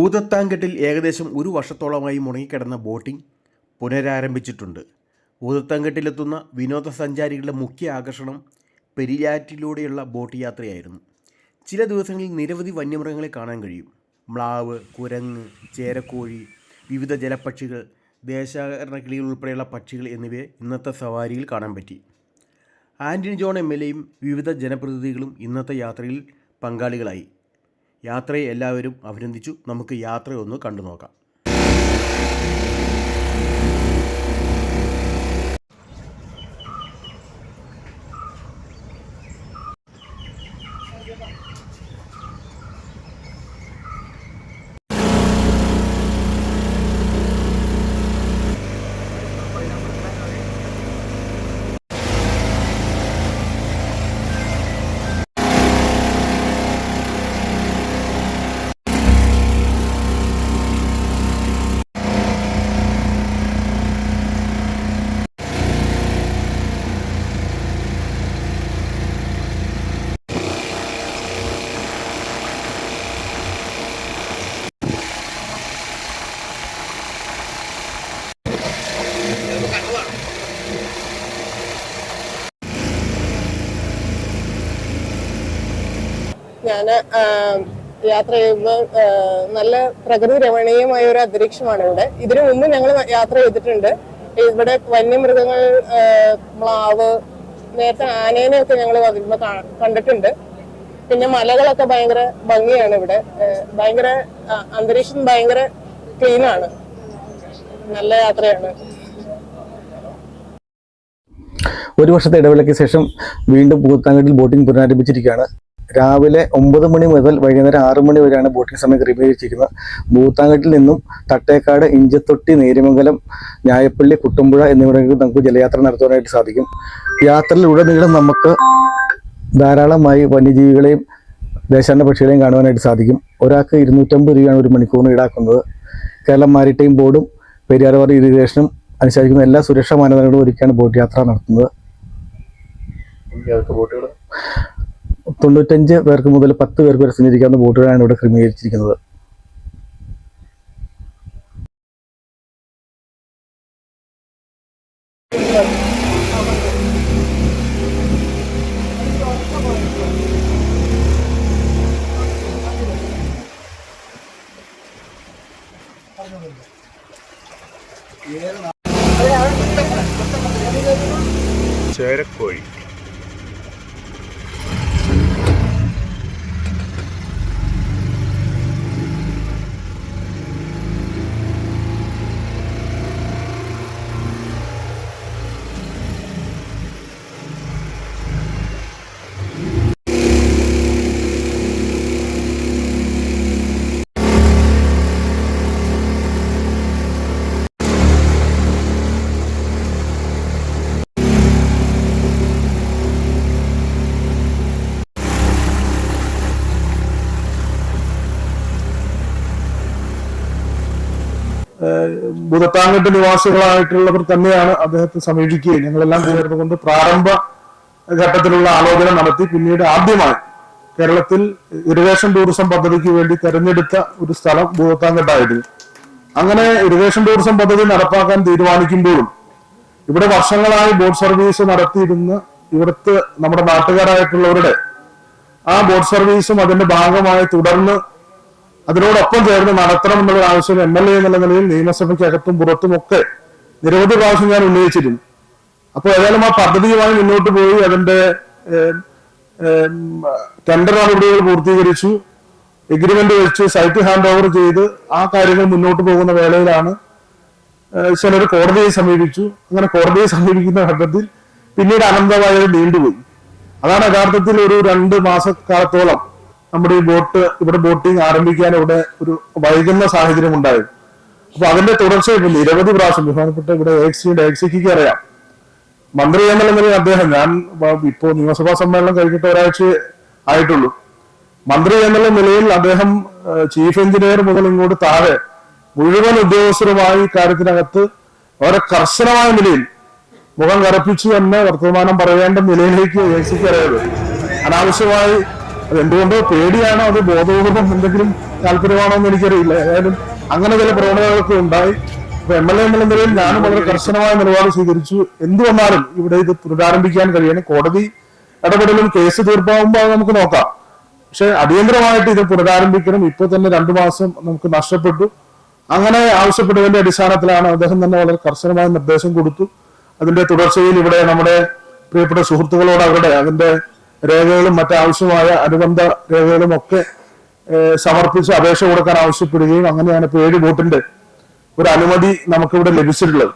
ഭൂതത്താൻകെട്ടിൽ ഏകദേശം ഒരു വർഷത്തോളമായി മുടങ്ങിക്കിടന്ന ബോട്ടിംഗ് പുനരാരംഭിച്ചിട്ടുണ്ട്. ഭൂതത്താൻകെട്ടിലെത്തുന്ന വിനോദസഞ്ചാരികളുടെ മുഖ്യ ആകർഷണം പെരിയാറ്റിലൂടെയുള്ള ബോട്ട് യാത്രയായിരുന്നു. ചില ദിവസങ്ങളിൽ നിരവധി വന്യമൃഗങ്ങളെ കാണാൻ കഴിയും. മ്ലാവ്, കുരങ്ങ്, ചേരക്കോഴി, വിവിധ ജലപക്ഷികൾ, ദേശാടന കിളികൾ ഉൾപ്പെടെയുള്ള പക്ഷികൾ എന്നിവയെ ഇന്നത്തെ സവാരിയിൽ കാണാൻ പറ്റി. ആൻ്റണി ജോൺ MLAയും വിവിധ ജനപ്രതിനിധികളും ഇന്നത്തെ യാത്രയിൽ പങ്കാളികളായി. യാത്രയെ എല്ലാവരും അഭിനന്ദിച്ചു. നമുക്ക് യാത്രയൊന്ന് കണ്ടു നോക്കാം. ഞാൻ യാത്ര ചെയ്യുമ്പോൾ നല്ല പ്രകൃതി രമണീയമായ ഒരു അന്തരീക്ഷമാണ് ഇവിടെ. ഇതിനു മുമ്പ് ഞങ്ങൾ യാത്ര ചെയ്തിട്ടുണ്ട്. ഇവിടെ വന്യമൃഗങ്ങൾ, മ്ലാവ്, നേരത്തെ ആനേനെയൊക്കെ ഞങ്ങൾ വരുമ്പോൾ കണ്ടിട്ടുണ്ട്. പിന്നെ മലകളൊക്കെ ഭയങ്കര ഭംഗിയാണ് ഇവിടെ. ഭയങ്കര അന്തരീക്ഷം ഭയങ്കര ക്ലീനാണ്. നല്ല യാത്രയാണ്. ഒരു വർഷത്തെ ഇടവേളയ്ക്ക് ശേഷം വീണ്ടും ഭൂതത്താൻകെട്ടിൽ ബോട്ടിംഗ് പുനരാരംഭിച്ചിരിക്കുകയാണ്. രാവിലെ 9 മണി മുതൽ വൈകുന്നേരം 6 മണി വരെയാണ് ബോട്ടിംഗ് സമയം ക്രമീകരിച്ചിരിക്കുന്നത്. ഭൂതത്താൻകെട്ടിൽ നിന്നും തട്ടേക്കാട്, ഇഞ്ചത്തൊട്ടി, നേര്യമംഗലം, ഞായപ്പള്ളി, കുട്ടുമ്പുഴ എന്നിവിടങ്ങളിൽ നമുക്ക് ജലയാത്ര നടത്താനായിട്ട് സാധിക്കും. യാത്രയിലുടനീളം നമുക്ക് ധാരാളമായി വന്യജീവികളെയും ദേശാടന പക്ഷികളെയും കാണുവാനായിട്ട് സാധിക്കും. ഒരാൾക്ക് 250 രൂപയാണ് ഒരു മണിക്കൂറിന് ഈടാക്കുന്നത്. കേരളം മാരിടൈം ബോർഡും പെരിയാർ വാട്ടർ ഇറിഗേഷനും അനുസരിക്കുന്ന എല്ലാ സുരക്ഷാ മാനദണ്ഡങ്ങളും ഒരുക്കിയാണ് ബോട്ട് യാത്ര നടത്തുന്നത്. 95 പേർക്ക് മുതൽ 10 പേർക്ക് വരെ സഞ്ചരിക്കാവുന്ന ബോട്ടുകളാണ് ഇവിടെ ക്രമീകരിച്ചിരിക്കുന്നത്. ചേരക്കോഴി, ഭൂതത്താൻകെട്ട് നിവാസികളായിട്ടുള്ളവർ തന്നെയാണ് അദ്ദേഹത്തെ സമീപിക്കുകയും ഞങ്ങളെല്ലാം ചേർന്നുകൊണ്ട് പ്രാരംഭ ഘട്ടത്തിലുള്ള ആലോചന നടത്തി. പിന്നീട് ആദ്യമായി കേരളത്തിൽ ഇറിഗേഷൻ ടൂറിസം പദ്ധതിക്ക് വേണ്ടി തെരഞ്ഞെടുത്ത ഒരു സ്ഥലം ഭൂതത്താൻകെട്ടായിരുന്നു. അങ്ങനെ ഇറിഗേഷൻ ടൂറിസം പദ്ധതി നടപ്പാക്കാൻ തീരുമാനിക്കുമ്പോഴും ഇവിടെ വർഷങ്ങളായി ബോട്ട് സർവീസ് നടത്തിയിരുന്ന ഇവിടുത്തെ നമ്മുടെ നാട്ടുകാരായിട്ടുള്ളവരുടെ ആ ബോട്ട് സർവീസും അതിന്റെ ഭാഗമായി തുടർന്ന് അതിനോടൊപ്പം ചേർന്ന് നടത്തണം എന്നുള്ള ആവശ്യം MLA എന്നുള്ള നിലയിൽ നിയമസഭയ്ക്കകത്തും പുറത്തുമൊക്കെ നിരവധി പ്രാവശ്യം ഞാൻ ഉന്നയിച്ചിരുന്നു. അപ്പോൾ ഏതായാലും ആ പദ്ധതിയുമായി മുന്നോട്ട് പോയി അതിന്റെ ടെൻഡർ നടപടികൾ പൂർത്തീകരിച്ചു, എഗ്രിമെന്റ് വെച്ച് സൈറ്റ് ഹാൻഡ് ഓവർ ചെയ്ത് ആ കാര്യങ്ങൾ മുന്നോട്ട് പോകുന്ന വേളയിലാണ് ചിലർ കോടതിയെ സമീപിച്ചു. അങ്ങനെ കോടതിയെ സമീപിക്കുന്ന ഘട്ടത്തിൽ പിന്നീട് അനന്തമായത് നീണ്ടുപോയി. അതാണ് യഥാർത്ഥത്തിൽ ഒരു 2 മാസക്കാലത്തോളം നമ്മുടെ ഈ ഇവിടെ ബോട്ടിംഗ് ആരംഭിക്കാൻ ഇവിടെ ഒരു വൈകുന്ന സാഹചര്യം ഉണ്ടായത്. അപ്പൊ അതിന്റെ തുടർച്ച ഇപ്പൊ നിരവധി പ്രാവശ്യം ബഹുമാനപ്പെട്ട ഇവിടെ AXCക്ക് അറിയാം. മന്ത്രി എന്നുള്ള നിലയിൽ അദ്ദേഹം, ഞാൻ ഇപ്പോ നിയമസഭാ സമ്മേളനം കഴിഞ്ഞിട്ട് ഒരാഴ്ച ആയിട്ടുള്ളൂ. മന്ത്രി എന്നുള്ള നിലയിൽ അദ്ദേഹം ചീഫ് എഞ്ചിനീയർ മുതൽ ഇങ്ങോട്ട് താഴെ മുഴുവൻ ഉദ്യോഗസ്ഥരുമായി കാര്യത്തിനകത്ത് വളരെ കർശനമായ നിലയിൽ മുഖം കറുപ്പിച്ചു തന്നെ വർത്തമാനം പറയേണ്ട നിലയിലേക്ക് AXCക്ക് അറിയാതെ അനാവശ്യമായി അത് എന്തുകൊണ്ടോ പേടിയാണോ അത് ബോധപൂർവം എന്തെങ്കിലും താല്പര്യമാണോ എന്ന് എനിക്കറിയില്ല. ഏതായാലും അങ്ങനെ ചില പ്രവണതകളൊക്കെ ഉണ്ടായി. അപ്പൊ MLA എന്നുള്ള നിലയിൽ ഞാനും വളരെ കർശനമായ നിലപാട് സ്വീകരിച്ചു. എന്തു വന്നാലും ഇവിടെ ഇത് പുനരാരംഭിക്കാൻ കഴിയണം. കോടതി ഇടപെടലും കേസ് തീർപ്പാകുമ്പോൾ നമുക്ക് നോക്കാം. പക്ഷെ അടിയന്തരമായിട്ട് ഇത് പുനരാരംഭിക്കണം. ഇപ്പൊ തന്നെ 2 മാസം നമുക്ക് നഷ്ടപ്പെട്ടു. അങ്ങനെ ആവശ്യപ്പെട്ടതിന്റെ അടിസ്ഥാനത്തിലാണ് അദ്ദേഹം തന്നെ വളരെ കർശനമായ നിർദ്ദേശം കൊടുത്തു. അതിന്റെ തുടർച്ചയിൽ ഇവിടെ നമ്മുടെ പ്രിയപ്പെട്ട സുഹൃത്തുക്കളോട് അതിന്റെ രേഖകളും മറ്റാവശ്യമായ അനുബന്ധ രേഖകളും ഒക്കെ സമർപ്പിച്ച് അപേക്ഷ കൊടുക്കാൻ ആവശ്യപ്പെടുകയും അങ്ങനെയാണ് ഇപ്പോൾ 7 ബോട്ടിന്റെ ഒരു അനുമതി നമുക്കിവിടെ ലഭിച്ചിട്ടുള്ളത്.